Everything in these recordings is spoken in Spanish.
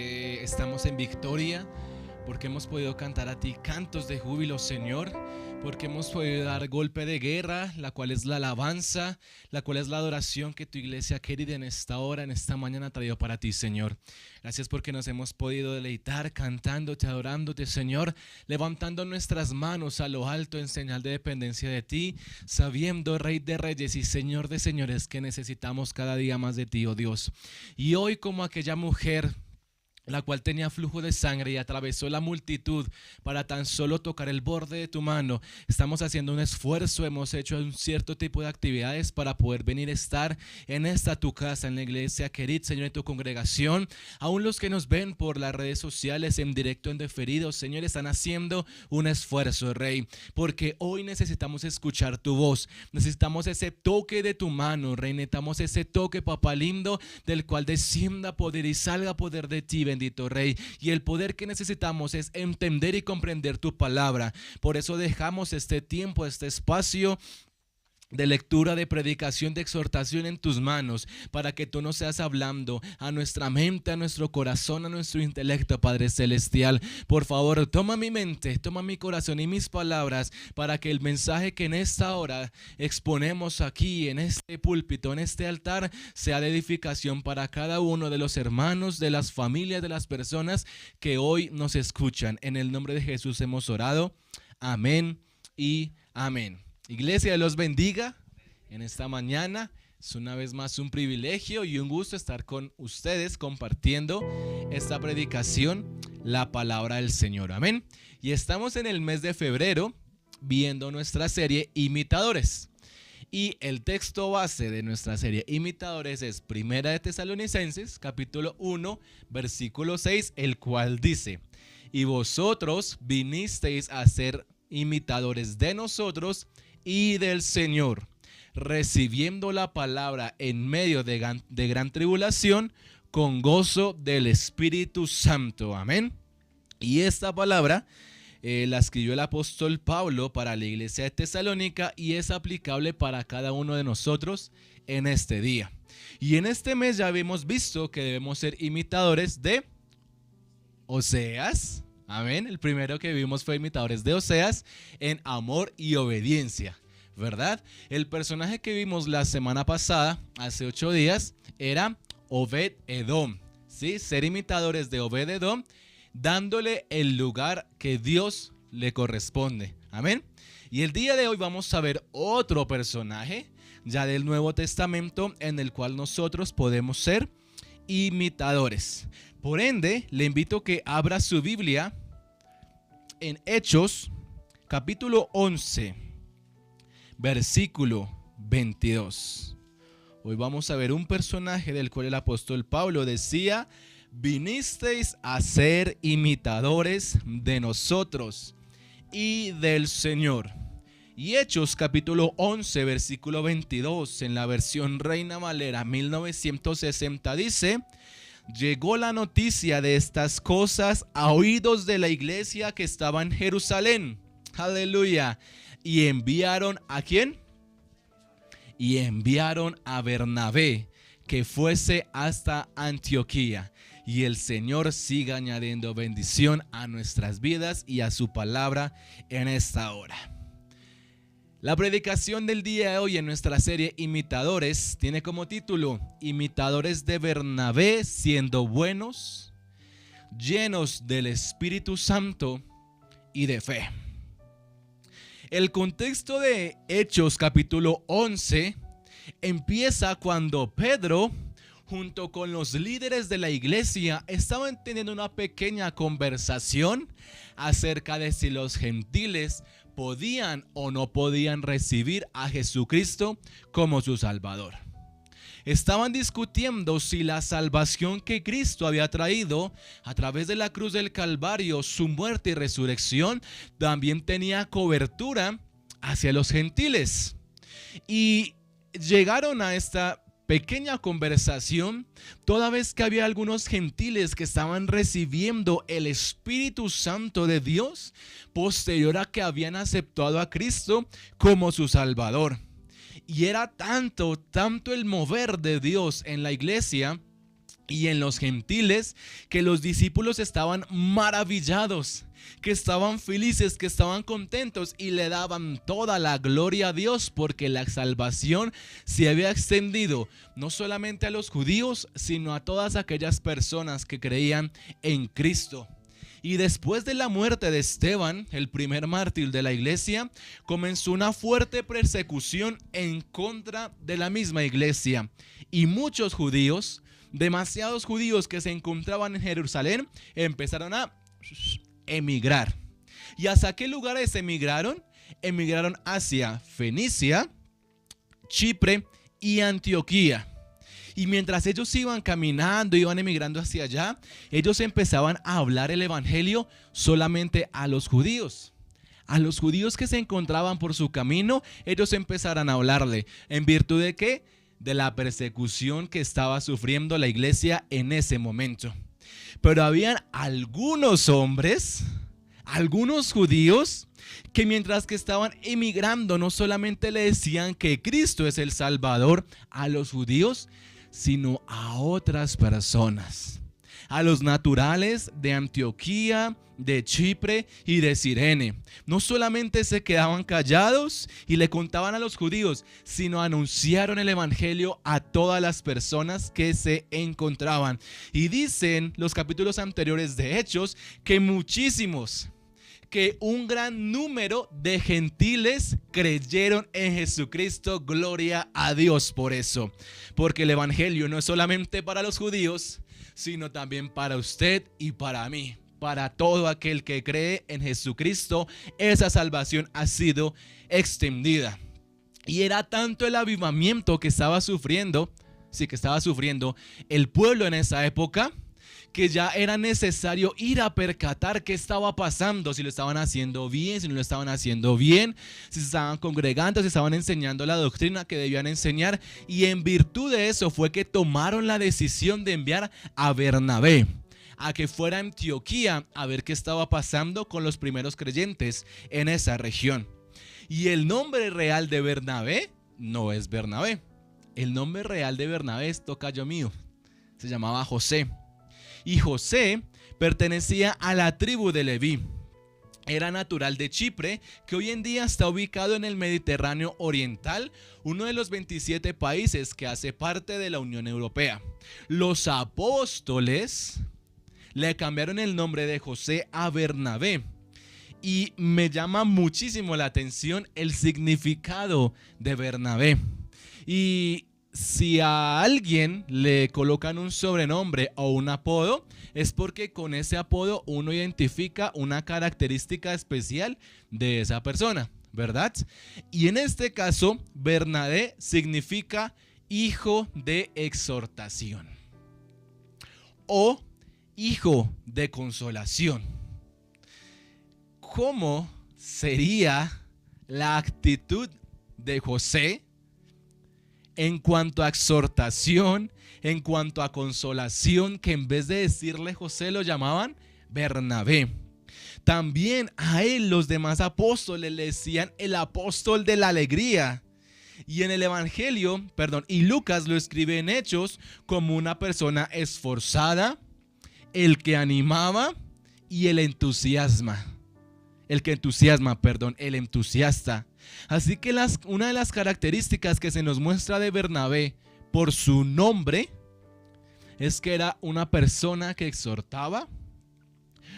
porque estamos en victoria, porque hemos podido cantar a ti cantos de júbilo, Señor, porque hemos podido dar golpe de guerra, la cual es la alabanza, la cual es la adoración que tu iglesia querida en esta hora, en esta mañana ha traído para ti, Señor. Gracias porque nos hemos podido deleitar cantándote, adorándote, Señor, levantando nuestras manos a lo alto en señal de dependencia de ti, sabiendo, Rey de Reyes y Señor de Señores, que necesitamos cada día más de ti, oh Dios. Y hoy, como aquella mujer la cual tenía flujo de sangre y atravesó la multitud para tan solo tocar el borde de tu mano, estamos haciendo un esfuerzo, hemos hecho un cierto tipo de actividades para poder venir a estar en esta tu casa, en la iglesia Querit, Señor, en tu congregación. Aún los que nos ven por las redes sociales, en directo, en diferido, Señor, están haciendo un esfuerzo, Rey, porque hoy necesitamos escuchar tu voz, necesitamos ese toque de tu mano, Rey, necesitamos ese toque, papá lindo, del cual descienda poder y salga poder de ti, bendito Rey, y el poder que necesitamos es entender y comprender tu palabra. Por eso dejamos este tiempo, este espacio de lectura, de predicación, de exhortación en tus manos, para que tú nos seas hablando a nuestra mente, a nuestro corazón, a nuestro intelecto, Padre Celestial. Por favor, toma mi mente, toma mi corazón y mis palabras, para que el mensaje que en esta hora exponemos aquí, en este púlpito, en este altar, sea de edificación para cada uno de los hermanos, de las familias, de las personas que hoy nos escuchan. En el nombre de Jesús hemos orado. Amén y amén. Iglesia, los bendiga en esta mañana. Es una vez más un privilegio y un gusto estar con ustedes compartiendo esta predicación, la palabra del Señor. Amén. Y estamos en el mes de febrero viendo nuestra serie Imitadores. Y el texto base de nuestra serie Imitadores es Primera de Tesalonicenses, capítulo 1, versículo 6, el cual dice: y vosotros vinisteis a ser imitadores de nosotros y del Señor, recibiendo la palabra en medio de gran tribulación, con gozo del Espíritu Santo. Amén. Y esta palabra la escribió el apóstol Pablo para la iglesia de Tesalónica y es aplicable para cada uno de nosotros en este día. Y en este mes ya habíamos visto que debemos ser imitadores de Oseas. Amén. El primero que vimos fue imitadores de Oseas en amor y obediencia, ¿verdad? El personaje que vimos la semana pasada, hace 8 días, era Obed-Edom, ¿sí? Ser imitadores de Obed-Edom, dándole el lugar que Dios le corresponde. Amén. Y el día de hoy vamos a ver otro personaje ya del Nuevo Testamento en el cual nosotros podemos ser imitadores. Por ende, le invito a que abra su Biblia en Hechos, capítulo 11, versículo 22. Hoy vamos a ver un personaje del cual el apóstol Pablo decía: vinisteis a ser imitadores de nosotros y del Señor. Y Hechos capítulo 11 versículo 22 en la versión Reina Valera 1960 dice: llegó la noticia de estas cosas a oídos de la iglesia que estaba en Jerusalén. Aleluya. Y enviaron ¿a quién? Y enviaron a Bernabé que fuese hasta Antioquía. Y el Señor siga añadiendo bendición a nuestras vidas y a su palabra en esta hora. La predicación del día de hoy en nuestra serie Imitadores tiene como título: Imitadores de Bernabé, siendo buenos, llenos del Espíritu Santo y de fe. El contexto de Hechos capítulo 11 empieza cuando Pedro, junto con los líderes de la iglesia, estaban teniendo una pequeña conversación acerca de si los gentiles podían o no podían recibir a Jesucristo como su Salvador. Estaban discutiendo si la salvación que Cristo había traído a través de la cruz del Calvario, su muerte y resurrección, también tenía cobertura hacia los gentiles. Y llegaron a esta pequeña conversación toda vez que había algunos gentiles que estaban recibiendo el Espíritu Santo de Dios posterior a que habían aceptado a Cristo como su Salvador. Y era tanto el mover de Dios en la iglesia y en los gentiles, que los discípulos estaban maravillados, que estaban felices, que estaban contentos y le daban toda la gloria a Dios, porque la salvación se había extendido no solamente a los judíos, sino a todas aquellas personas que creían en Cristo. Y después de la muerte de Esteban, el primer mártir de la iglesia, comenzó una fuerte persecución en contra de la misma iglesia. Y muchos judíos, demasiados judíos que se encontraban en Jerusalén, empezaron a emigrar. ¿Y hacia qué lugares emigraron? Emigraron hacia Fenicia, Chipre y Antioquía. Y mientras ellos iban caminando, iban emigrando hacia allá, ellos empezaban a hablar el evangelio solamente a los judíos. A los judíos que se encontraban por su camino, ellos empezaron a hablarle. ¿En virtud de qué? De la persecución que estaba sufriendo la iglesia en ese momento. Pero habían algunos hombres, algunos judíos, que mientras que estaban emigrando, no solamente le decían que Cristo es el Salvador a los judíos, sino a otras personas, a los naturales de Antioquía, de Chipre y de Cirene. No solamente se quedaban callados y le contaban a los judíos, sino anunciaron el evangelio a todas las personas que se encontraban. Y dicen los capítulos anteriores de Hechos que un gran número de gentiles creyeron en Jesucristo. Gloria a Dios por eso, porque el evangelio no es solamente para los judíos, sino también para usted y para mí, para todo aquel que cree en Jesucristo. Esa salvación ha sido extendida. Y era tanto el avivamiento que estaba sufriendo el pueblo en esa época, que ya era necesario ir a percatar qué estaba pasando, si lo estaban haciendo bien, si no lo estaban haciendo bien, si se estaban congregando, si estaban enseñando la doctrina que debían enseñar. Y en virtud de eso fue que tomaron la decisión de enviar a Bernabé a que fuera a Antioquía a ver qué estaba pasando con los primeros creyentes en esa región. Y el nombre real de Bernabé no es Bernabé. El nombre real de Bernabé es tocayo mío. Se llamaba José. Y José pertenecía a la tribu de Leví. Era natural de Chipre, que hoy en día está ubicado en el Mediterráneo Oriental, uno de los 27 países que hace parte de la Unión Europea. Los apóstoles le cambiaron el nombre de José a Bernabé. Y me llama muchísimo la atención el significado de Bernabé. Y si a alguien le colocan un sobrenombre o un apodo, es porque con ese apodo uno identifica una característica especial de esa persona, ¿verdad? Y en este caso, Bernabé significa hijo de exhortación o hijo de consolación. ¿Cómo sería la actitud de José en cuanto a exhortación, en cuanto a consolación, que en vez de decirle José lo llamaban Bernabé? También a él los demás apóstoles le decían el apóstol de la alegría. Y en el evangelio, y Lucas lo escribe en Hechos como una persona esforzada, el que animaba y el entusiasma. El entusiasta. Así que una de las características que se nos muestra de Bernabé por su nombre es que era una persona que exhortaba,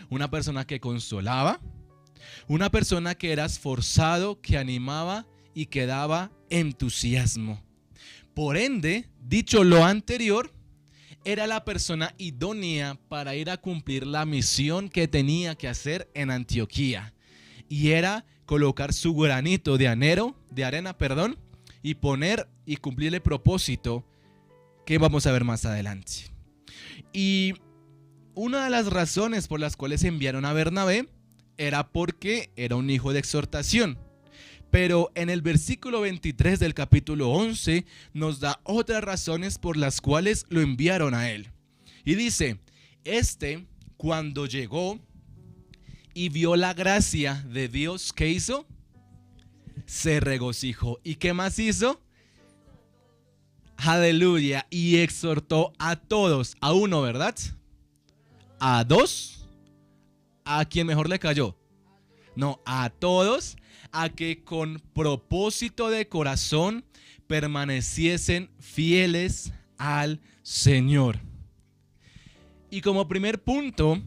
una persona que consolaba, una persona que era esforzado, que animaba y que daba entusiasmo. Por ende, dicho lo anterior, era la persona idónea para ir a cumplir la misión que tenía que hacer en Antioquía. Y era colocar su granito de arena, y poner y cumplir el propósito que vamos a ver más adelante. Y una de las razones por las cuales enviaron a Bernabé era porque era un hijo de exhortación. Pero en el versículo 23 del capítulo 11 nos da otras razones por las cuales lo enviaron a él. Y dice, cuando llegó y vio la gracia de Dios, ¿qué hizo? Se regocijó. ¿Y qué más hizo? Aleluya. Y exhortó a todos, a uno, ¿verdad? A dos, a quien mejor le cayó. No, a todos, a que con propósito de corazón permaneciesen fieles al Señor. Y como primer punto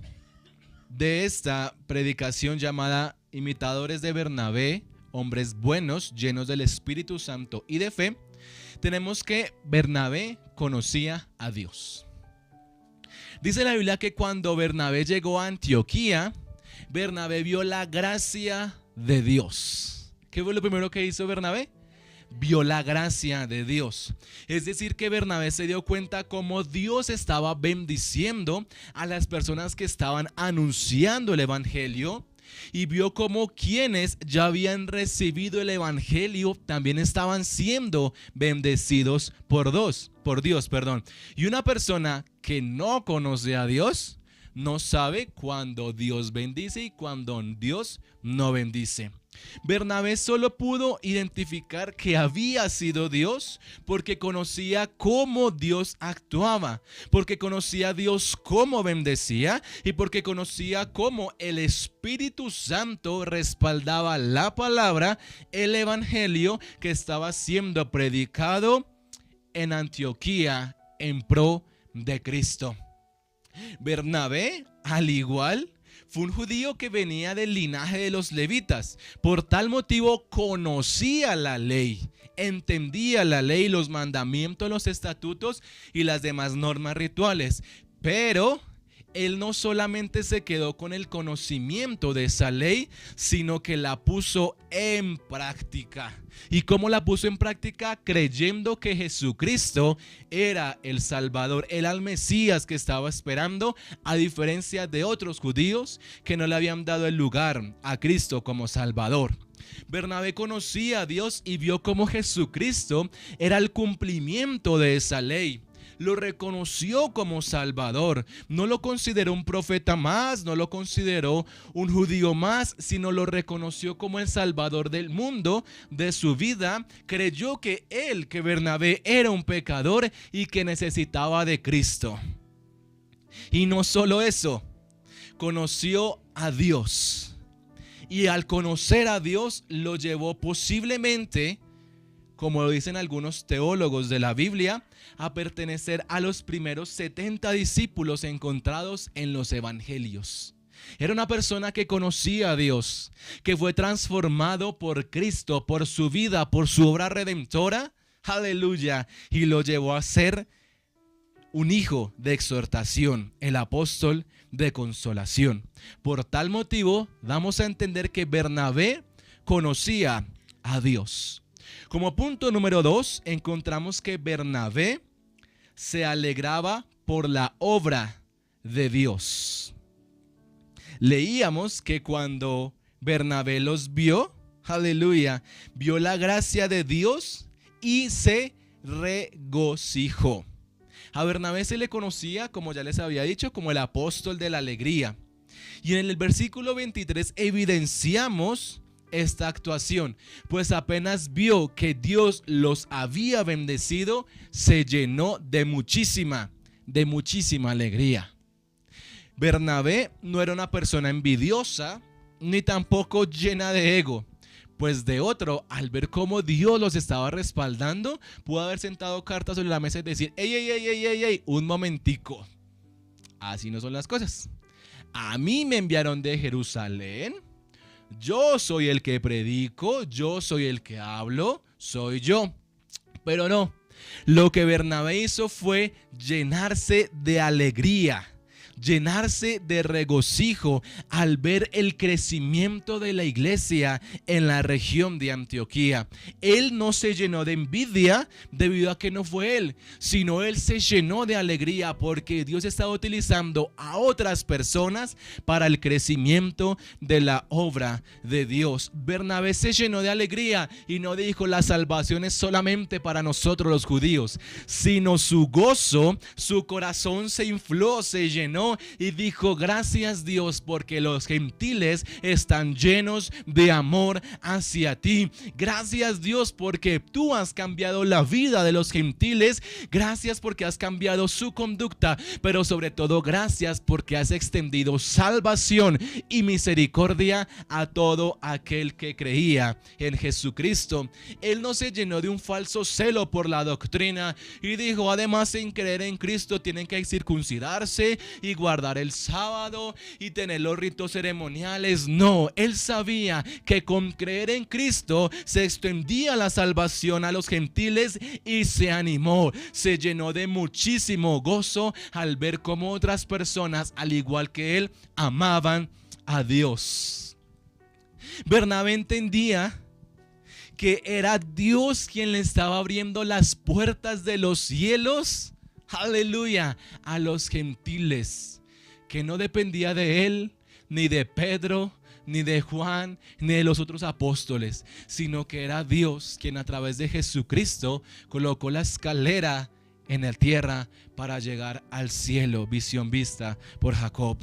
de esta predicación llamada Imitadores de Bernabé, hombres buenos, llenos del Espíritu Santo y de fe, tenemos que Bernabé conocía a Dios. Dice la Biblia que cuando Bernabé llegó a Antioquía, Bernabé vio la gracia de Dios. ¿Qué fue lo primero que hizo Bernabé? Vio la gracia de Dios. Es decir, que Bernabé se dio cuenta cómo Dios estaba bendiciendo a las personas que estaban anunciando el evangelio, y vio cómo quienes ya habían recibido el evangelio también estaban siendo bendecidos por Dios. Y una persona que no conoce a Dios no sabe cuándo Dios bendice y cuándo Dios no bendice. Bernabé solo pudo identificar que había sido Dios porque conocía cómo Dios actuaba, porque conocía a Dios cómo bendecía y porque conocía cómo el Espíritu Santo respaldaba la palabra, el evangelio que estaba siendo predicado en Antioquía en pro de Cristo. Bernabé, al igual, fue un judío que venía del linaje de los levitas. Por tal motivo conocía la ley, entendía la ley, los mandamientos, los estatutos y las demás normas rituales. Pero él no solamente se quedó con el conocimiento de esa ley, sino que la puso en práctica. ¿Y cómo la puso en práctica? Creyendo que Jesucristo era el Salvador, era el Mesías que estaba esperando, a diferencia de otros judíos que no le habían dado el lugar a Cristo como Salvador. Bernabé conocía a Dios y vio cómo Jesucristo era el cumplimiento de esa ley. Lo reconoció como Salvador. No lo consideró un profeta más, no lo consideró un judío más, sino lo reconoció como el Salvador del mundo, de su vida. Creyó que Bernabé era un pecador y que necesitaba de Cristo. Y no solo eso, conoció a Dios. Y al conocer a Dios lo llevó posiblemente, como lo dicen algunos teólogos de la Biblia, a pertenecer a los primeros 70 discípulos encontrados en los evangelios. Era una persona que conocía a Dios, que fue transformado por Cristo, por su vida, por su obra redentora, aleluya, y lo llevó a ser un hijo de exhortación, el apóstol de consolación. Por tal motivo, damos a entender que Bernabé conocía a Dios. Como punto número 2, encontramos que Bernabé se alegraba por la obra de Dios. Leíamos que cuando Bernabé los vio, aleluya, vio la gracia de Dios y se regocijó. A Bernabé se le conocía, como ya les había dicho, como el apóstol de la alegría. Y en el versículo 23 evidenciamos esta actuación, pues apenas vio que Dios los había bendecido, se llenó de muchísima alegría. Bernabé no era una persona envidiosa, ni tampoco llena de ego, pues de otro, al ver cómo Dios los estaba respaldando, pudo haber sentado cartas sobre la mesa y decir: ey, un momentico, así no son las cosas. A mí me enviaron de Jerusalén, yo soy el que predico, yo soy el que hablo, soy yo. Pero no, lo que Bernabé hizo fue llenarse de alegría, llenarse de regocijo al ver el crecimiento de la iglesia en la región de Antioquía. Él no se llenó de envidia debido a que no fue él, sino él se llenó de alegría porque Dios estaba utilizando a otras personas para el crecimiento de la obra de Dios. Bernabé se llenó de alegría y no dijo: la salvación es solamente para nosotros los judíos, sino su gozo, su corazón se infló, se llenó llenó y dijo: gracias Dios, porque los gentiles están llenos de amor hacia ti. Gracias Dios, porque tú has cambiado la vida de los gentiles. Gracias porque has cambiado su conducta, pero sobre todo gracias porque has extendido salvación y misericordia a todo aquel que creía en Jesucristo. Él no se llenó de un falso celo por la doctrina y dijo: además, en creer en Cristo tienen que circuncidarse y guardar el sábado y tener los ritos ceremoniales. No, él sabía que con creer en Cristo se extendía la salvación a los gentiles y se animó, se llenó de muchísimo gozo al ver cómo otras personas, al igual que él, amaban a Dios. Bernabé entendía que era Dios quien le estaba abriendo las puertas de los cielos, aleluya, a los gentiles, que no dependía de él, ni de Pedro, ni de Juan, ni de los otros apóstoles, sino que era Dios quien a través de Jesucristo colocó la escalera en la tierra para llegar al cielo, visión vista por Jacob.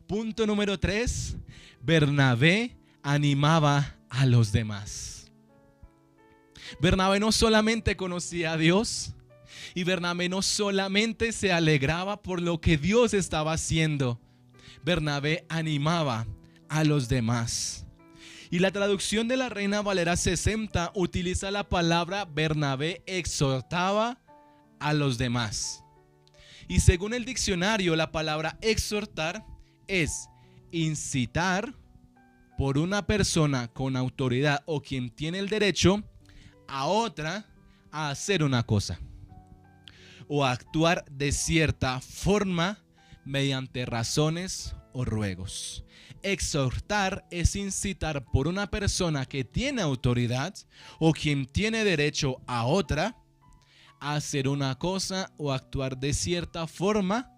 Punto número 3, Bernabé animaba a los demás. Bernabé no solamente conocía a Dios, y Bernabé no solamente se alegraba por lo que Dios estaba haciendo. Bernabé animaba a los demás. Y la traducción de la Reina Valera 60 utiliza la palabra Bernabé exhortaba a los demás. Y según el diccionario, la palabra exhortar es incitar por una persona con autoridad o quien tiene el derecho a otra a hacer una cosa o a actuar de cierta forma mediante razones o ruegos. Exhortar es incitar por una persona que tiene autoridad o quien tiene derecho a otra a hacer una cosa o actuar de cierta forma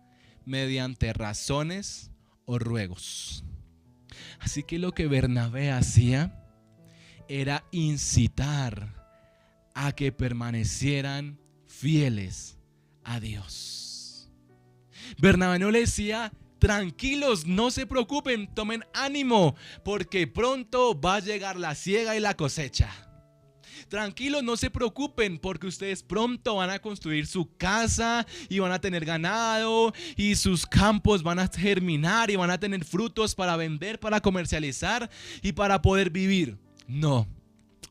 mediante razones o ruegos. Así que lo que Bernabé hacía era incitar a que permanecieran fieles a Dios. Bernabé no le decía: tranquilos, no se preocupen, tomen ánimo, porque pronto va a llegar la siega y la cosecha. Tranquilos, no se preocupen, porque ustedes pronto van a construir su casa y van a tener ganado y sus campos van a germinar y van a tener frutos para vender, para comercializar y para poder vivir. No.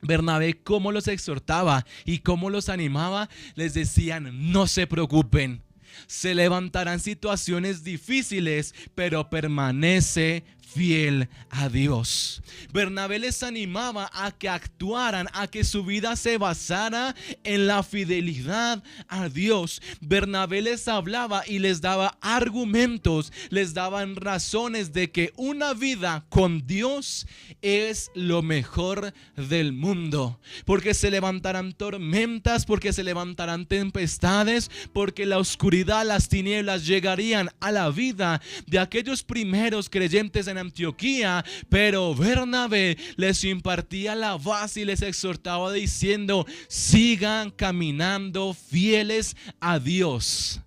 Bernabé, cómo los exhortaba y cómo los animaba, les decían: no se preocupen, se levantarán situaciones difíciles, pero permanece fiel a Dios. Bernabé les animaba a que actuaran, a que su vida se basara en la fidelidad a Dios. Bernabé les hablaba y les daba argumentos, les daban razones de que una vida con Dios es lo mejor del mundo, porque se levantarán tormentas, porque se levantarán tempestades, porque la oscuridad, las tinieblas llegarían a la vida de aquellos primeros creyentes en Antioquía, pero Bernabé les impartía la base y les exhortaba diciendo: sigan caminando fieles a Dios,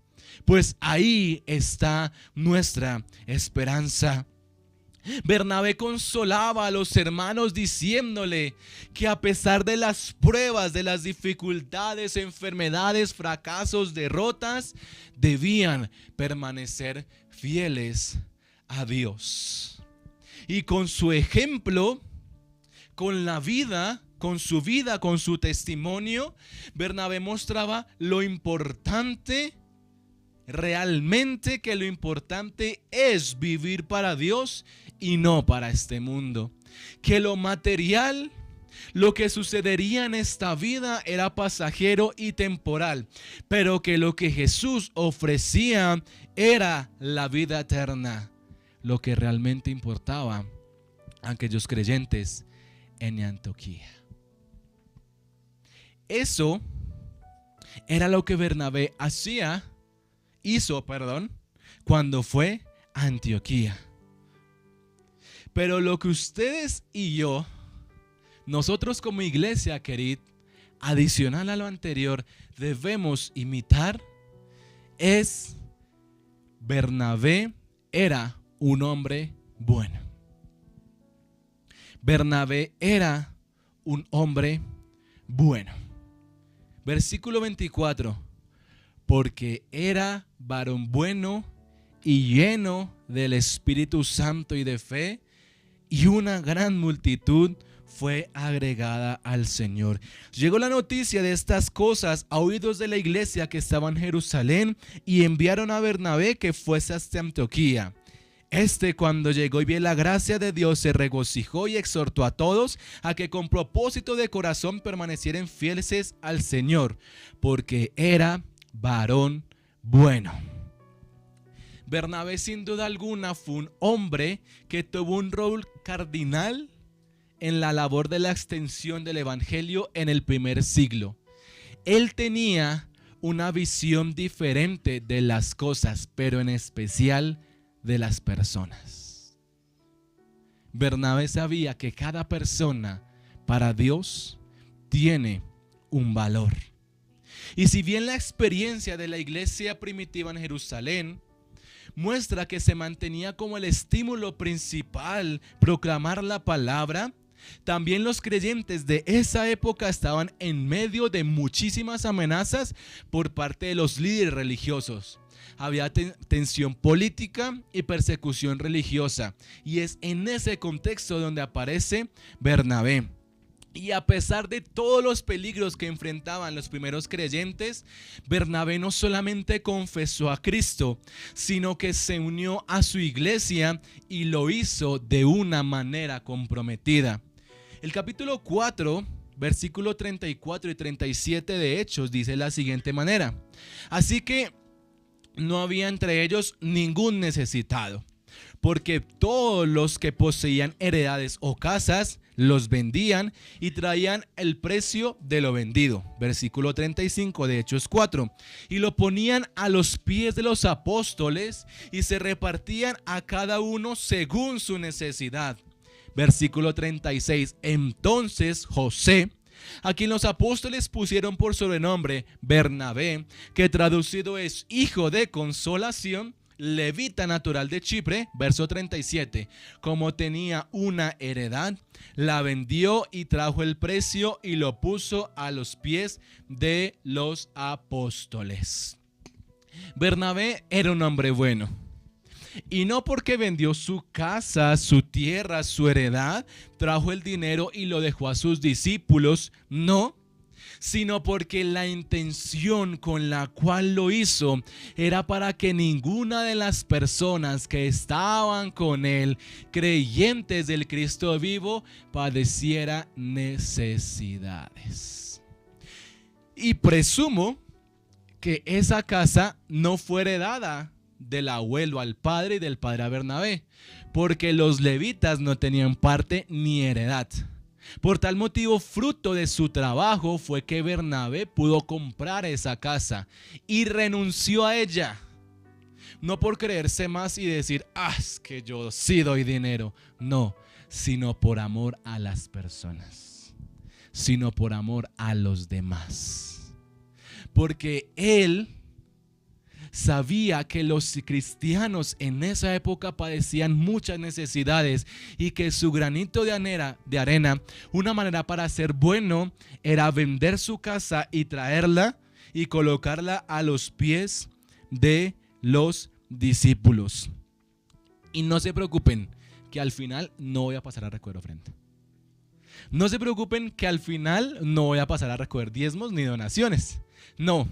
pues ahí está nuestra esperanza. Bernabé consolaba a los hermanos diciéndole que a pesar de las pruebas, de las dificultades, enfermedades, fracasos, derrotas, debían permanecer fieles a Dios. Y con su ejemplo, con la vida, con su testimonio, Bernabé mostraba lo importante, realmente que lo importante es vivir para Dios y no para este mundo. Que lo material, lo que sucedería en esta vida era pasajero y temporal, pero que lo que Jesús ofrecía era la vida eterna, lo que realmente importaba a aquellos creyentes en Antioquía. Eso era lo que Bernabé hizo cuando fue a Antioquía. Pero lo que ustedes y yo, nosotros como iglesia, querida, adicional a lo anterior, debemos imitar Bernabé era un hombre bueno. Bernabé era un hombre bueno. Versículo 24. Porque era varón bueno y lleno del Espíritu Santo y de fe, y una gran multitud fue agregada al Señor. Llegó la noticia de estas cosas a oídos de la iglesia que estaba en Jerusalén, y enviaron a Bernabé que fuese hasta Antioquía. Cuando llegó y vio la gracia de Dios, se regocijó y exhortó a todos a que con propósito de corazón permanecieran fieles al Señor, porque era varón bueno. Bernabé, sin duda alguna, fue un hombre que tuvo un rol cardinal en la labor de la extensión del evangelio en el primer siglo. Él tenía una visión diferente de las cosas, pero en especial de las personas. Bernabé sabía que cada persona para Dios tiene un valor. Y si bien la experiencia de la iglesia primitiva en Jerusalén muestra que se mantenía como el estímulo principal proclamar la palabra, también los creyentes de esa época estaban en medio de muchísimas amenazas por parte de los líderes religiosos. Había tensión política y persecución religiosa, y es en ese contexto donde aparece Bernabé. Y a pesar de todos los peligros que enfrentaban los primeros creyentes, Bernabé no solamente confesó a Cristo, sino que se unió a su iglesia y lo hizo de una manera comprometida. El capítulo 4, versículo 34 y 37 de Hechos dice de la siguiente manera: así que no había entre ellos ningún necesitado, porque todos los que poseían heredades o casas los vendían y traían el precio de lo vendido. Versículo 35 de Hechos 4. Y lo ponían a los pies de los apóstoles y se repartían a cada uno según su necesidad. Versículo 36. Entonces José, a quien los apóstoles pusieron por sobrenombre Bernabé, que traducido es hijo de consolación, levita natural de Chipre, verso 37, como tenía una heredad, la vendió y trajo el precio y lo puso a los pies de los apóstoles. Bernabé era un hombre bueno. Y no porque vendió su casa, su tierra, su heredad, trajo el dinero y lo dejó a sus discípulos, no, sino porque la intención con la cual lo hizo era para que ninguna de las personas que estaban con él, creyentes del Cristo vivo, padeciera necesidades. Y presumo que esa casa no fue heredada del abuelo al padre y del padre a Bernabé, porque los levitas no tenían parte ni heredad. Por tal motivo, fruto de su trabajo fue que Bernabé pudo comprar esa casa y renunció a ella. No por creerse más y decir, es que yo sí doy dinero. No, sino por amor a las personas, sino por amor a los demás. Porque él sabía que los cristianos en esa época padecían muchas necesidades y que su granito de arena, una manera para ser bueno, era vender su casa y traerla y colocarla a los pies de los discípulos. Y no se preocupen que al final no voy a pasar a recoger ofrenda. No se preocupen que al final no voy a pasar a recoger diezmos ni donaciones. No.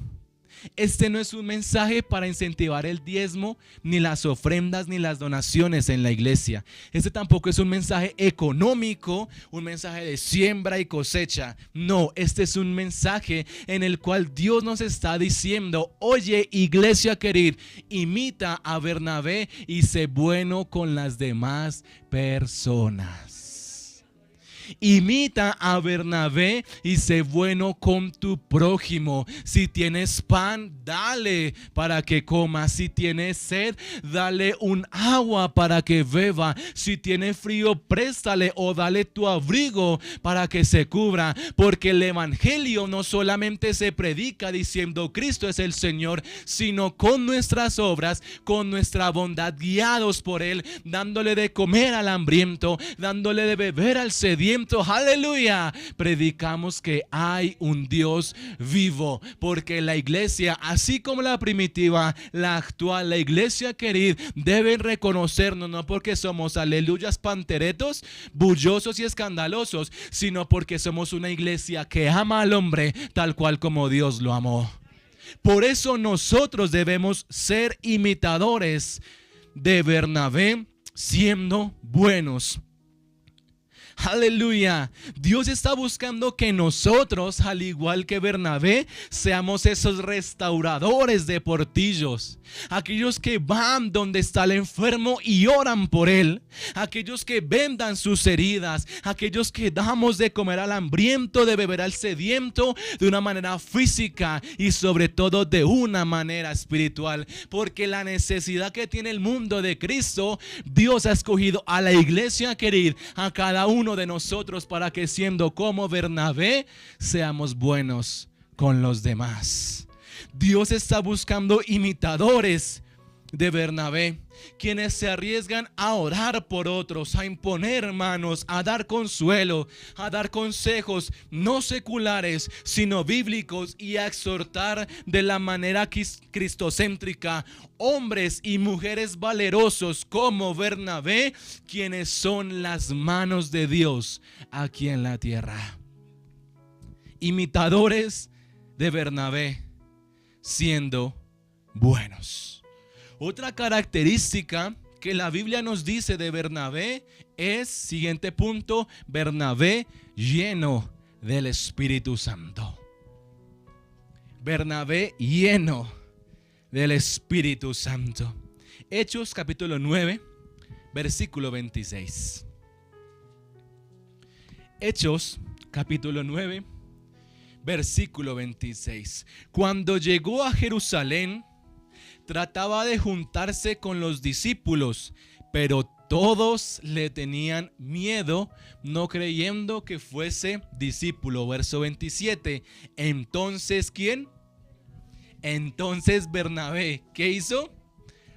Este no es un mensaje para incentivar el diezmo, ni las ofrendas, ni las donaciones en la iglesia. Este tampoco es un mensaje económico, un mensaje de siembra y cosecha. No, este es un mensaje en el cual Dios nos está diciendo: oye, iglesia querida, imita a Bernabé y sé bueno con las demás personas. Imita a Bernabé y sé bueno con tu prójimo. Si tienes pan, dale para que coma. Si tienes sed, dale un agua para que beba. Si tiene frío, préstale o dale tu abrigo para que se cubra. Porque el evangelio no solamente se predica diciendo Cristo es el Señor, sino con nuestras obras, con nuestra bondad, guiados por Él, dándole de comer al hambriento, dándole de beber al sediento. Aleluya. Predicamos que hay un Dios vivo, porque la iglesia, así como la primitiva, la actual, la iglesia querida, deben reconocernos, no porque somos aleluyas panteretos, bullosos y escandalosos, sino porque somos una iglesia que ama al hombre tal cual como Dios lo amó. Por eso nosotros debemos ser imitadores de Bernabé, siendo buenos. Aleluya. Dios está buscando que nosotros, al igual que Bernabé, seamos esos restauradores de portillos. Aquellos que van donde está el enfermo y oran por él. Aquellos que vendan sus heridas. Aquellos que damos de comer al hambriento, de beber al sediento, de una manera física y sobre todo de una manera espiritual. Porque la necesidad que tiene el mundo de Cristo, Dios ha escogido a la iglesia querida, a cada uno de nosotros, para que siendo como Bernabé seamos buenos con los demás. Dios está buscando imitadores de Bernabé, quienes se arriesgan a orar por otros, a imponer manos, a dar consuelo, a dar consejos no seculares sino bíblicos, y a exhortar de la manera cristocéntrica. Hombres y mujeres valerosos como Bernabé, quienes son las manos de Dios aquí en la tierra. Imitadores de Bernabé, siendo buenos. Otra característica que la Biblia nos dice de Bernabé es, siguiente punto, Bernabé lleno del Espíritu Santo. Bernabé lleno del Espíritu Santo. Hechos capítulo 9, versículo 26. Hechos capítulo 9, versículo 26. Cuando llegó a Jerusalén, trataba de juntarse con los discípulos, pero todos le tenían miedo, no creyendo que fuese discípulo. Verso 27. Entonces, ¿quién? Entonces Bernabé, ¿qué hizo?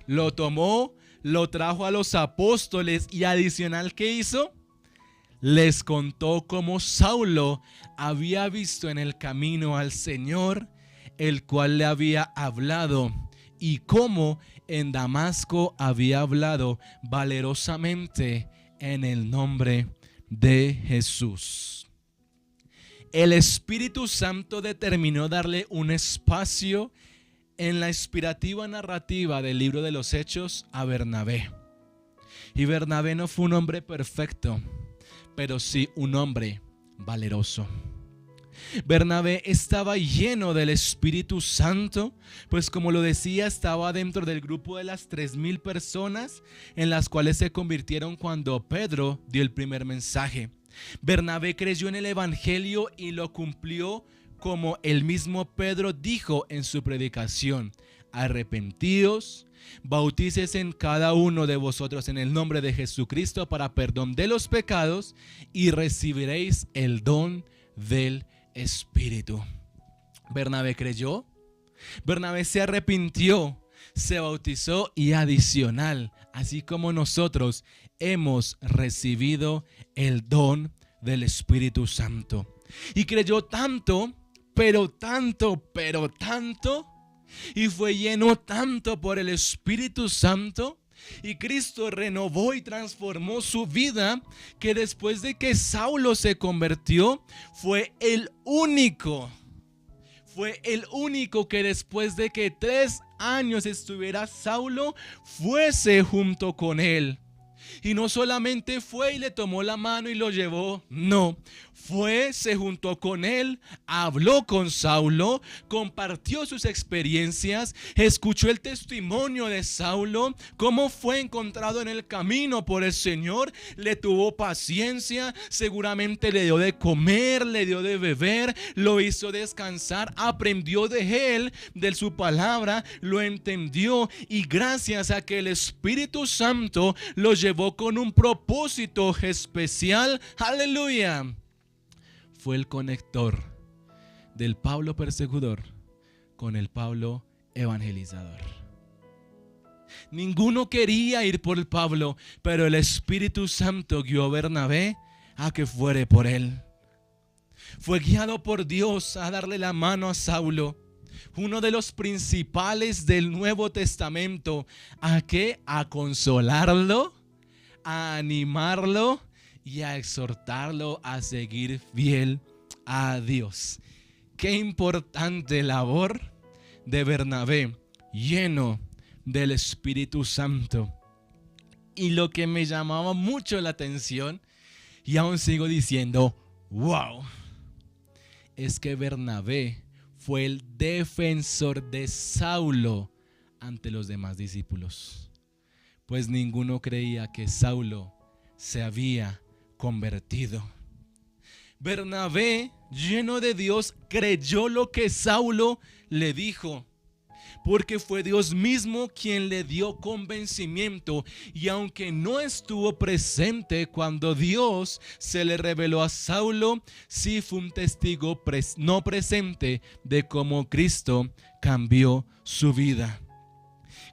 Lo tomó, lo trajo a los apóstoles y adicional, ¿qué hizo? Les contó cómo Saulo había visto en el camino al Señor, el cual le había hablado, y cómo en Damasco había hablado valerosamente en el nombre de Jesús. El Espíritu Santo determinó darle un espacio en la inspirativa narrativa del libro de los Hechos a Bernabé. Y Bernabé no fue un hombre perfecto, pero sí un hombre valeroso. Bernabé estaba lleno del Espíritu Santo, pues como lo decía, estaba dentro del grupo de las 3,000 personas en las cuales se convirtieron cuando Pedro dio el primer mensaje. Bernabé creyó en el evangelio y lo cumplió como el mismo Pedro dijo en su predicación: arrepentíos, bautícese en cada uno de vosotros en el nombre de Jesucristo para perdón de los pecados y recibiréis el don del Espíritu. Bernabé creyó, Bernabé se arrepintió, se bautizó y adicional, así como nosotros hemos recibido el don del Espíritu Santo. Y creyó tanto, pero tanto, y fue lleno tanto por el Espíritu Santo, y Cristo renovó y transformó su vida, que después de que Saulo se convirtió, fue el único que después de que 3 años estuviera Saulo, fuese junto con él. Y no solamente fue y le tomó la mano y lo llevó, no, Fue, se juntó con él, habló con Saulo, compartió sus experiencias, escuchó el testimonio de Saulo, cómo fue encontrado en el camino por el Señor, le tuvo paciencia, seguramente le dio de comer, le dio de beber, lo hizo descansar, aprendió de él, de su palabra, lo entendió, y gracias a que el Espíritu Santo lo llevó con un propósito especial, aleluya, fue el conector del Pablo perseguidor con el Pablo evangelizador. Ninguno quería ir por Pablo, pero el Espíritu Santo guió a Bernabé a que fuere por él. Fue guiado por Dios a darle la mano a Saulo, uno de los principales del Nuevo Testamento. ¿A qué? A consolarlo, a animarlo y a exhortarlo a seguir fiel a Dios. Qué importante labor de Bernabé, lleno del Espíritu Santo. Y lo que me llamaba mucho la atención, y aún sigo diciendo, wow, es que Bernabé fue el defensor de Saulo ante los demás discípulos, pues ninguno creía que Saulo se había convertido. Bernabé, lleno de Dios, creyó lo que Saulo le dijo, porque fue Dios mismo quien le dio convencimiento, y aunque no estuvo presente cuando Dios se le reveló a Saulo, sí fue un testigo no presente de cómo Cristo cambió su vida.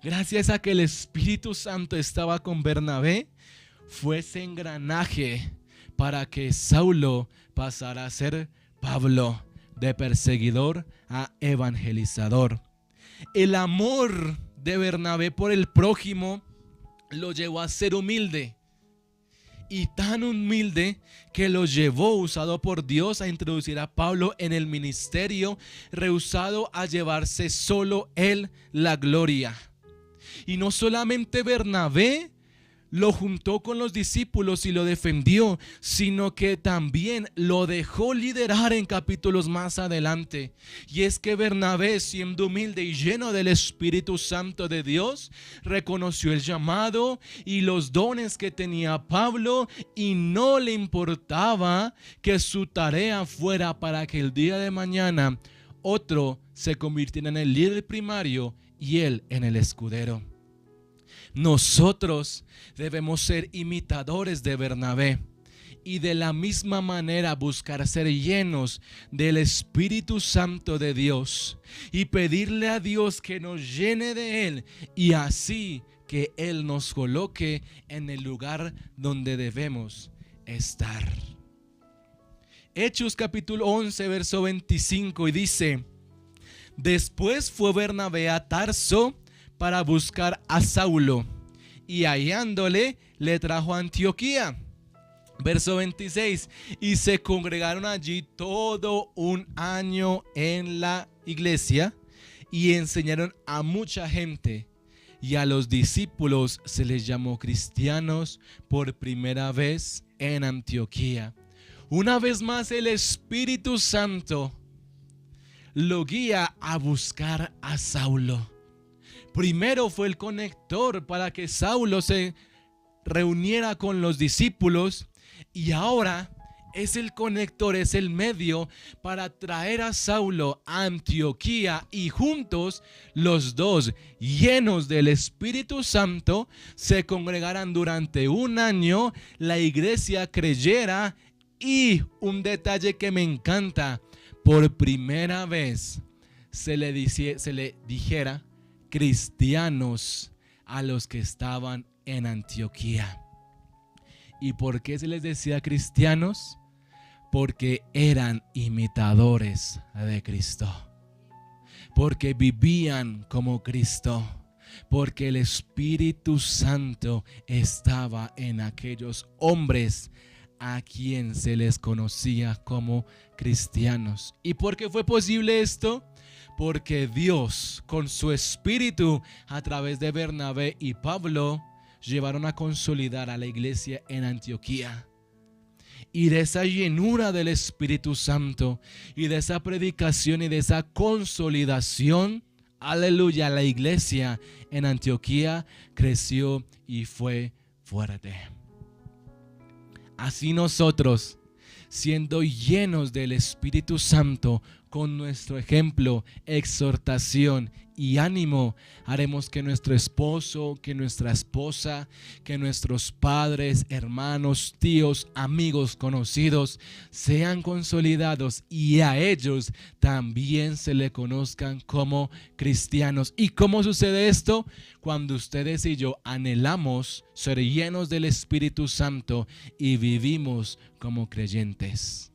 Gracias a que el Espíritu Santo estaba con Bernabé, fue ese engranaje para que Saulo pasara a ser Pablo, de perseguidor a evangelizador. El amor de Bernabé por el prójimo lo llevó a ser humilde, y tan humilde que lo llevó, usado por Dios, a introducir a Pablo en el ministerio, rehusado a llevarse solo él la gloria. Y no solamente Bernabé lo juntó con los discípulos y lo defendió, sino que también lo dejó liderar en capítulos más adelante. Y es que Bernabé, siendo humilde y lleno del Espíritu Santo de Dios, reconoció el llamado y los dones que tenía Pablo, y no le importaba que su tarea fuera para que el día de mañana otro se convirtiera en el líder primario y él en el escudero. Nosotros debemos ser imitadores de Bernabé, y de la misma manera buscar ser llenos del Espíritu Santo de Dios y pedirle a Dios que nos llene de Él, y así que Él nos coloque en el lugar donde debemos estar. Hechos capítulo 11 verso 25, y dice: después fue Bernabé a Tarso para buscar a Saulo, y hallándole le trajo a Antioquía. Verso 26, y se congregaron allí todo un año en la iglesia y enseñaron a mucha gente, y a los discípulos se les llamó cristianos por primera vez en Antioquía. Una vez más el Espíritu Santo lo guía a buscar a Saulo. Primero fue el conector para que Saulo se reuniera con los discípulos, y ahora es el conector, es el medio para traer a Saulo a Antioquía, y juntos los dos, llenos del Espíritu Santo, se congregaran durante un año, la iglesia creyera, y un detalle que me encanta, por primera vez se le dijera cristianos a los que estaban en Antioquía. ¿Y por qué se les decía cristianos? Porque eran imitadores de Cristo, porque vivían como Cristo, porque el Espíritu Santo estaba en aquellos hombres a quien se les conocía como cristianos. ¿Y por qué fue posible esto? Porque Dios, con su Espíritu, a través de Bernabé y Pablo, llevaron a consolidar a la iglesia en Antioquía. y de esa llenura del Espíritu Santo y de esa predicación y de esa consolidación, aleluya, la iglesia en Antioquía creció y fue fuerte. Así nosotros, siendo llenos del Espíritu Santo, con nuestro ejemplo, exhortación y ánimo, haremos que nuestro esposo, que nuestra esposa, que nuestros padres, hermanos, tíos, amigos, conocidos sean consolidados y a ellos también se le conozcan como cristianos. ¿Y cómo sucede esto? Cuando ustedes y yo anhelamos ser llenos del Espíritu Santo y vivimos como creyentes,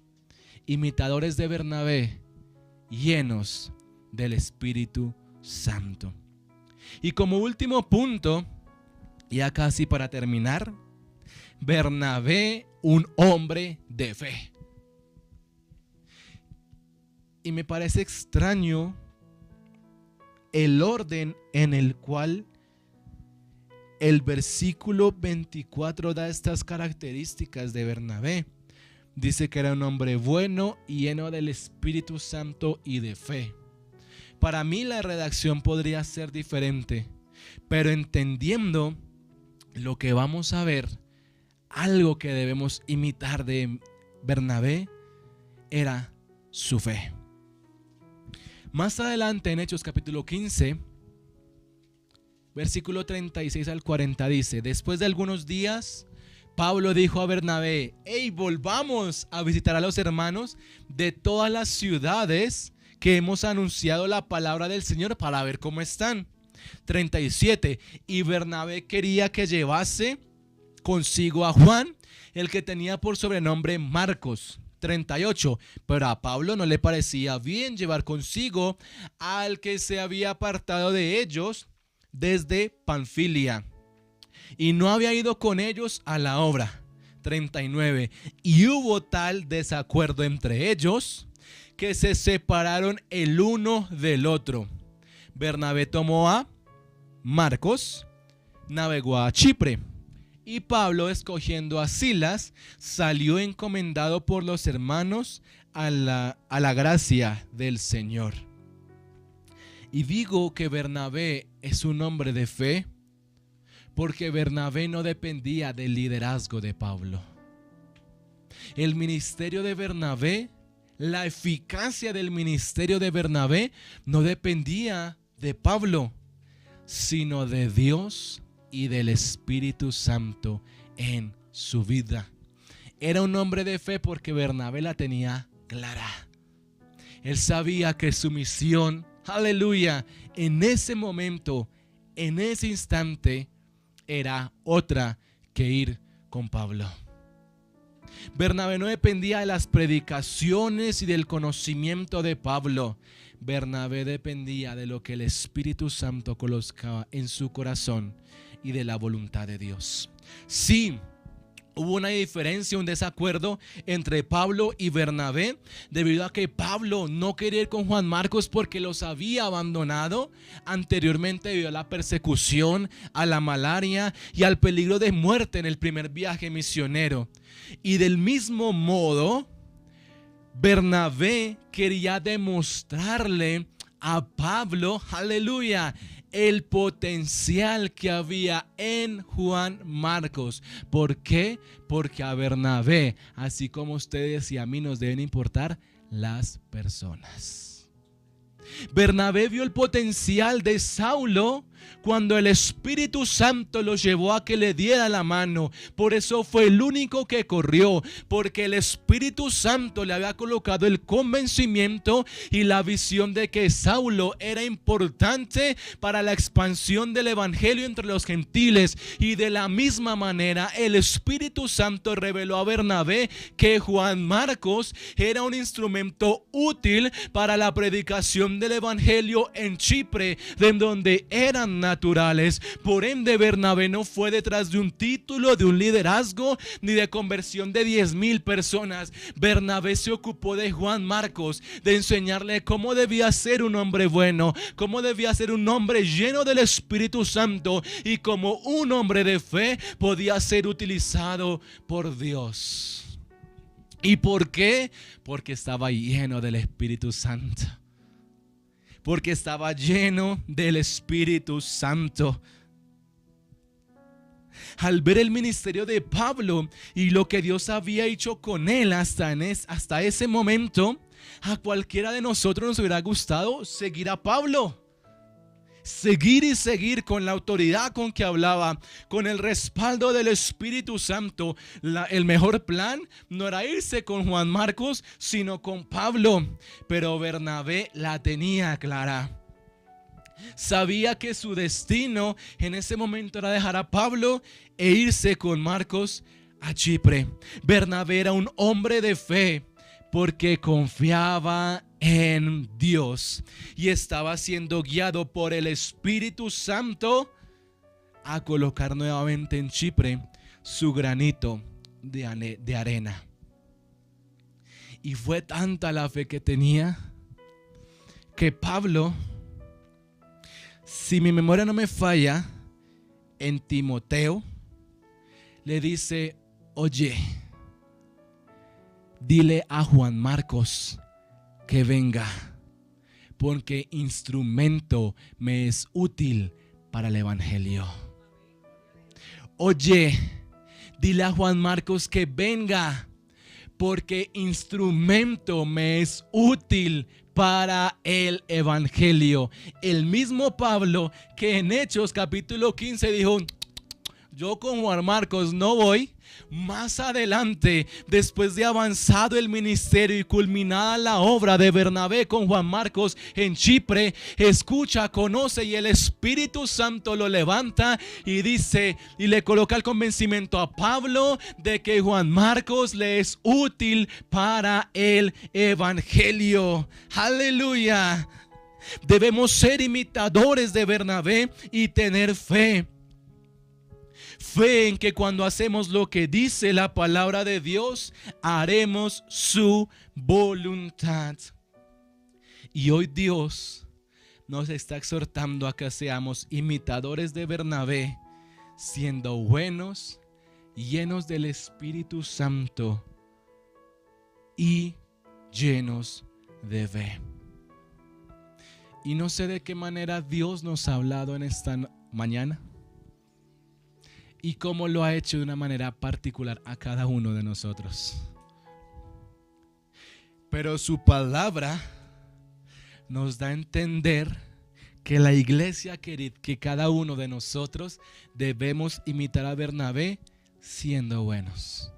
imitadores de Bernabé, llenos del Espíritu Santo. Y como último punto, ya casi para terminar, Bernabé, un hombre de fe. Y me parece extraño el orden en el cual el versículo 24 da estas características de Bernabé. Dice que era un hombre bueno y lleno del Espíritu Santo y de fe. Para mí la redacción podría ser diferente, pero entendiendo lo que vamos a ver, algo que debemos imitar de Bernabé era su fe. Más adelante en Hechos capítulo 15, versículo 36 al 40 dice: después de algunos días, Pablo dijo a Bernabé: hey, volvamos a visitar a los hermanos de todas las ciudades que hemos anunciado la palabra del Señor para ver cómo están. 37. Y Bernabé quería que llevase consigo a Juan, el que tenía por sobrenombre Marcos. 38. Pero a Pablo no le parecía bien llevar consigo al que se había apartado de ellos desde Panfilia y no había ido con ellos a la obra. 39. Y hubo tal desacuerdo entre ellos que se separaron el uno del otro. Bernabé tomó a Marcos, navegó a Chipre, y Pablo, escogiendo a Silas, salió encomendado por los hermanos a la gracia del Señor. Y digo que Bernabé es un hombre de fe porque Bernabé no dependía del liderazgo de Pablo. El ministerio de Bernabé, la eficacia del ministerio de Bernabé no dependía de Pablo, sino de Dios y del Espíritu Santo en su vida. Era un hombre de fe porque Bernabé la tenía clara. Él sabía que su misión, aleluya, en ese momento, en ese instante, era otra que ir con Pablo. Bernabé no dependía de las predicaciones y del conocimiento de Pablo. Bernabé dependía de lo que el Espíritu Santo colocaba en su corazón y de la voluntad de Dios. Sí, hubo una diferencia, un desacuerdo entre Pablo y Bernabé, debido a que Pablo no quería ir con Juan Marcos porque los había abandonado anteriormente debido a la persecución, a la malaria y al peligro de muerte en el primer viaje misionero. Y del mismo modo, Bernabé quería demostrarle a Pablo, aleluya, el potencial que había en Juan Marcos. ¿Por qué? Porque a Bernabé, así como a ustedes y a mí, nos deben importar las personas. Bernabé vio el potencial de Saulo cuando el Espíritu Santo lo llevó a que le diera la mano. Por eso fue el único que corrió, porque el Espíritu Santo le había colocado el convencimiento y la visión de que Saulo era importante para la expansión del evangelio entre los gentiles. Y de la misma manera el Espíritu Santo reveló a Bernabé que Juan Marcos era un instrumento útil para la predicación del evangelio en Chipre, de donde eran naturales. Por ende, Bernabé no fue detrás de un título, de un liderazgo, ni de conversión de 10,000 personas. Bernabé se ocupó de Juan Marcos, de enseñarle cómo debía ser un hombre bueno, cómo debía ser un hombre lleno del Espíritu Santo, y como un hombre de fe podía ser utilizado por Dios. ¿Y por qué? Porque estaba lleno del Espíritu Santo. Porque estaba lleno del Espíritu Santo. Al ver el ministerio de Pablo y lo que Dios había hecho con él hasta ese momento, a cualquiera de nosotros nos hubiera gustado seguir a Pablo. Seguir con la autoridad con que hablaba, con el respaldo del Espíritu Santo. El mejor plan no era irse con Juan Marcos, sino con Pablo. Pero Bernabé la tenía clara. Sabía que su destino en ese momento era dejar a Pablo e irse con Marcos a Chipre. Bernabé era un hombre de fe porque confiaba en Dios y estaba siendo guiado por el Espíritu Santo a colocar nuevamente en Chipre su granito de arena. Y fue tanta la fe que tenía que Pablo, si mi memoria no me falla, en Timoteo le dice: oye, dile a Juan Marcos que venga, porque instrumento me es útil para el evangelio. Oye, dile a Juan Marcos que venga, porque instrumento me es útil para el evangelio. El mismo Pablo que en Hechos capítulo 15 dijo: yo con Juan Marcos no voy. Más adelante, después de avanzado el ministerio y culminada la obra de Bernabé con Juan Marcos en Chipre, escucha, conoce y el Espíritu Santo lo levanta y dice y le coloca el convencimiento a Pablo de que Juan Marcos le es útil para el evangelio. Aleluya. Debemos ser imitadores de Bernabé y tener fe. Fe en que cuando hacemos lo que dice la palabra de Dios, haremos su voluntad. Y hoy Dios nos está exhortando a que seamos imitadores de Bernabé, siendo buenos, llenos del Espíritu Santo y llenos de fe. Y no sé de qué manera Dios nos ha hablado en esta mañana y cómo lo ha hecho de una manera particular a cada uno de nosotros. Pero su palabra nos da a entender que la iglesia, que cada uno de nosotros debemos imitar a Bernabé siendo buenos.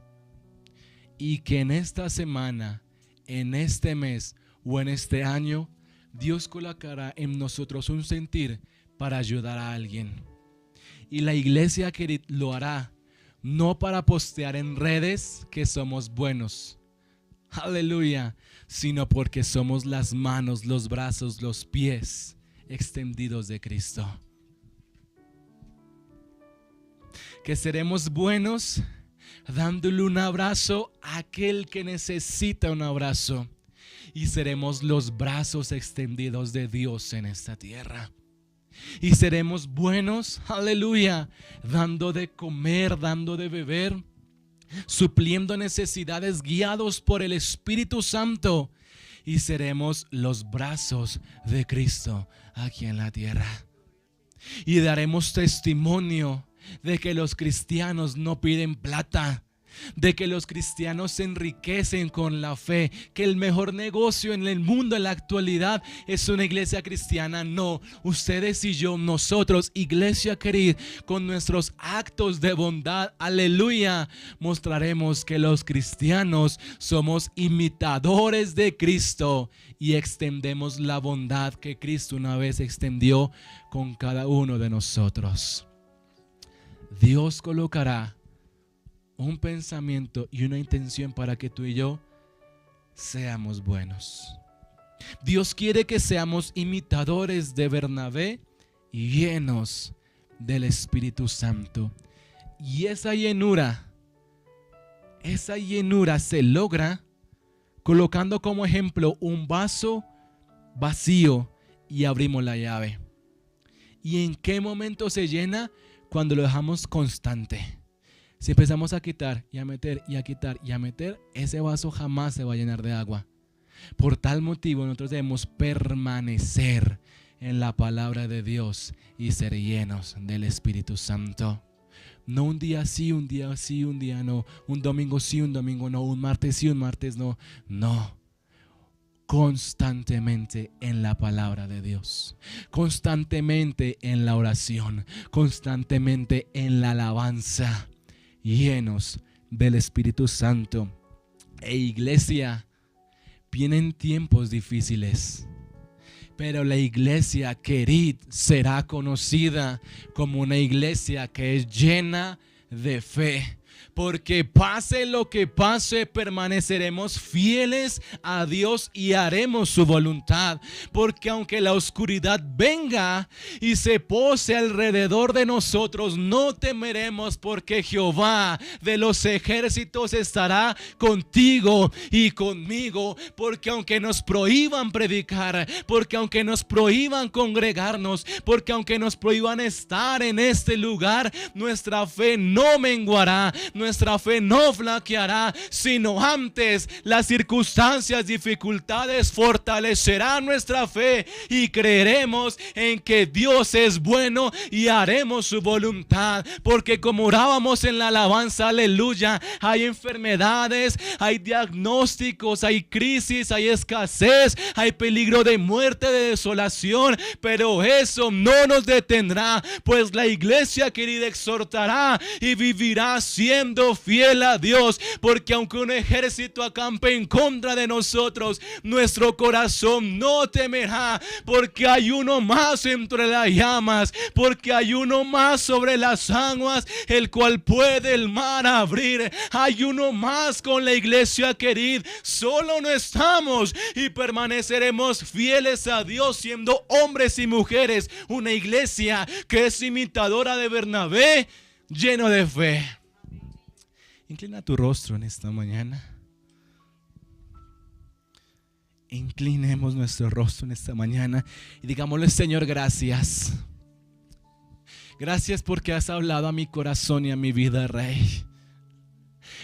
Y que en esta semana, en este mes o en este año, Dios colocará en nosotros un sentir para ayudar a alguien. Y la iglesia lo hará no para postear en redes que somos buenos, aleluya, sino porque somos las manos, los brazos, los pies extendidos de Cristo. Que seremos buenos dándole un abrazo a aquel que necesita un abrazo, y seremos los brazos extendidos de Dios en esta tierra. Y seremos buenos, aleluya, dando de comer, dando de beber, supliendo necesidades guiados por el Espíritu Santo. Y seremos los brazos de Cristo aquí en la tierra. Y daremos testimonio de que los cristianos no piden plata, de que los cristianos se enriquecen con la fe, que el mejor negocio en el mundo en la actualidad es una iglesia cristiana. No, ustedes y yo, nosotros, iglesia querida, con nuestros actos de bondad, aleluya, mostraremos que los cristianos somos imitadores de Cristo y extendemos la bondad que Cristo una vez extendió con cada uno de nosotros. Dios colocará un pensamiento y una intención para que tú y yo seamos buenos. Dios quiere que seamos imitadores de Bernabé y llenos del Espíritu Santo. Y esa llenura se logra colocando como ejemplo un vaso vacío y abrimos la llave. ¿Y en qué momento se llena? Cuando lo dejamos constante. Si empezamos a quitar y a meter y a quitar y a meter, ese vaso jamás se va a llenar de agua. Por tal motivo nosotros debemos permanecer en la palabra de Dios y ser llenos del Espíritu Santo. No un día sí, un día sí, un día no. Un domingo sí, un domingo no. Un martes sí, un martes no. No. Constantemente en la palabra de Dios. Constantemente en la oración. Constantemente en la alabanza. Llenos del Espíritu Santo. Iglesia, vienen tiempos difíciles. Pero la iglesia Querid será conocida como una iglesia que es llena de fe. Porque pase lo que pase, permaneceremos fieles a Dios y haremos su voluntad. Porque aunque la oscuridad venga y se pose alrededor de nosotros, no temeremos, porque Jehová de los ejércitos estará contigo y conmigo. Porque aunque nos prohíban predicar, porque aunque nos prohíban congregarnos, porque aunque nos prohíban estar en este lugar, nuestra fe no menguará. Nuestra fe no flaqueará, sino antes las circunstancias, dificultades fortalecerán nuestra fe y creeremos en que Dios es bueno y haremos su voluntad. Porque como orábamos en la alabanza, aleluya, hay enfermedades, hay diagnósticos, hay crisis, hay escasez, hay peligro de muerte, de desolación, pero eso no nos detendrá, pues la iglesia querida exhortará y vivirá siendo fiel a Dios. Porque aunque un ejército acampe en contra de nosotros, nuestro corazón no temerá, porque hay uno más entre las llamas, porque hay uno más sobre las aguas, el cual puede el mar abrir. Hay uno más con la iglesia querida. Solo no estamos y permaneceremos fieles a Dios, siendo hombres y mujeres, una iglesia que es imitadora de Bernabé, lleno de fe. Inclina tu rostro en esta mañana. Inclinemos nuestro rostro en esta mañana y digámosle: Señor, gracias. Gracias porque has hablado a mi corazón y a mi vida, Rey.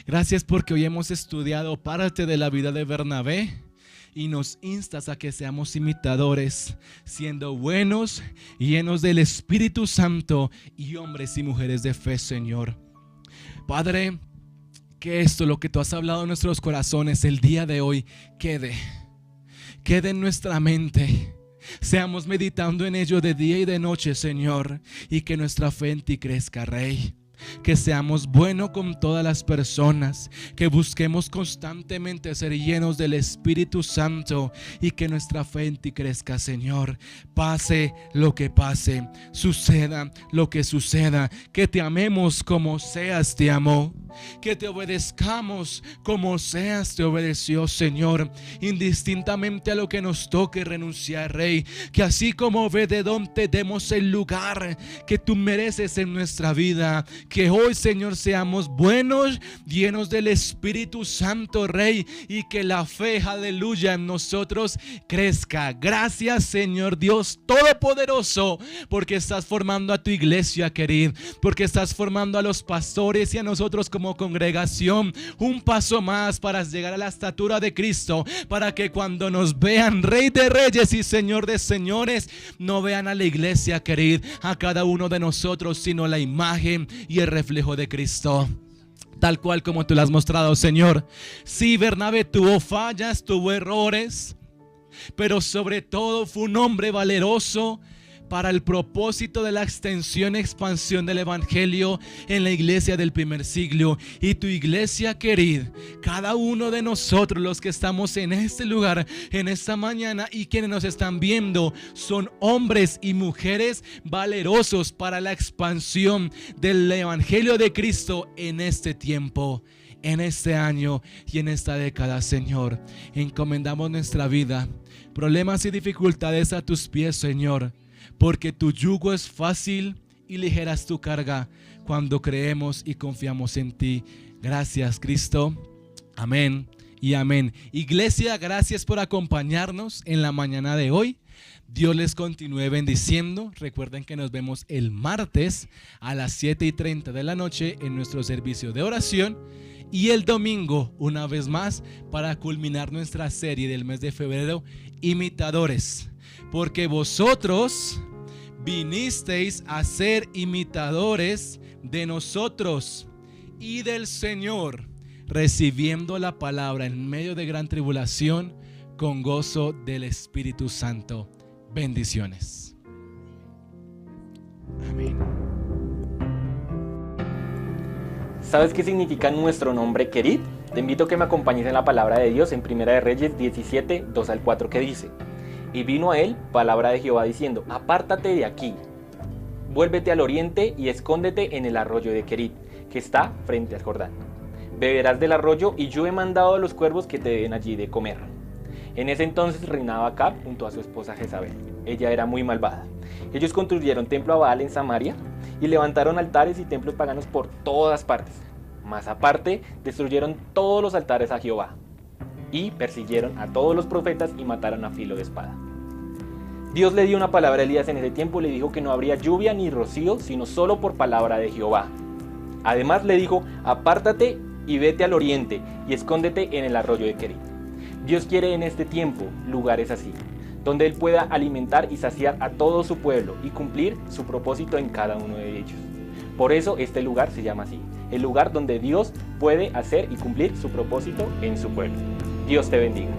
Gracias porque hoy hemos estudiado parte de la vida de Bernabé y nos instas a que seamos imitadores, siendo buenos, llenos del Espíritu Santo y hombres y mujeres de fe, Señor. Padre, que esto, lo que tú has hablado en nuestros corazones el día de hoy, quede en nuestra mente. Seamos meditando en ello de día y de noche, Señor, y que nuestra fe en ti crezca, Rey. Que seamos buenos con todas las personas, que busquemos constantemente ser llenos del Espíritu Santo y que nuestra fe en ti crezca, Señor. Pase lo que pase, suceda lo que suceda, que te amemos como Seas te amó, que te obedezcamos como Seas te obedeció, Señor, indistintamente a lo que nos toque renunciar, Rey. Que así como Obededón te demos el lugar que tú mereces en nuestra vida. Que hoy, Señor, seamos buenos, llenos del Espíritu Santo, Rey, y que la fe, aleluya, en nosotros crezca. Gracias, Señor Dios Todopoderoso, porque estás formando a tu iglesia, querida, porque estás formando a los pastores y a nosotros como congregación un paso más para llegar a la estatura de Cristo, para que cuando nos vean, Rey de Reyes y Señor de Señores, no vean a la iglesia, querida, a cada uno de nosotros, sino la imagen y el reflejo de Cristo, tal cual como tú lo has mostrado, Señor. Sí, Bernabé tuvo fallas, tuvo errores, pero sobre todo fue un hombre valeroso para el propósito de la extensión y expansión del evangelio en la iglesia del primer siglo. Y tu iglesia querida, cada uno de nosotros los que estamos en este lugar en esta mañana y quienes nos están viendo, son hombres y mujeres valerosos para la expansión del evangelio de Cristo en este tiempo, en este año y en esta década. Señor, encomendamos nuestra vida, problemas y dificultades a tus pies, Señor, porque tu yugo es fácil y ligera es tu carga cuando creemos y confiamos en ti. Gracias, Cristo. Amén y amén. Iglesia, gracias por acompañarnos en la mañana de hoy. Dios les continúe bendiciendo. Recuerden que nos vemos el martes a las 7:30 de la noche en nuestro servicio de oración. Y el domingo, una vez más, para culminar nuestra serie del mes de febrero, imitadores. Porque vosotros vinisteis a ser imitadores de nosotros y del Señor, recibiendo la palabra en medio de gran tribulación con gozo del Espíritu Santo. Bendiciones. Amén. ¿Sabes qué significa nuestro nombre Kerit? Te invito a que me acompañes en la palabra de Dios en Primera de Reyes 17, 2 al 4, que dice: Y vino a él palabra de Jehová diciendo: Apártate de aquí, vuélvete al oriente y escóndete en el arroyo de Kerit, que está frente al Jordán. Beberás del arroyo, y yo he mandado a los cuervos que te den allí de comer. En ese entonces reinaba Acab junto a su esposa Jezabel. Ella era muy malvada. Ellos construyeron templo a Baal en Samaria y levantaron altares y templos paganos por todas partes. Más aparte, destruyeron todos los altares a Jehová y persiguieron a todos los profetas y mataron a filo de espada. Dios le dio una palabra a Elías en ese tiempo y le dijo que no habría lluvia ni rocío, sino solo por palabra de Jehová. Además le dijo: apártate y vete al oriente y escóndete en el arroyo de Kerit. Dios quiere en este tiempo lugares así, donde Él pueda alimentar y saciar a todo su pueblo y cumplir su propósito en cada uno de ellos. Por eso este lugar se llama así, el lugar donde Dios puede hacer y cumplir su propósito en su pueblo. Dios te bendiga.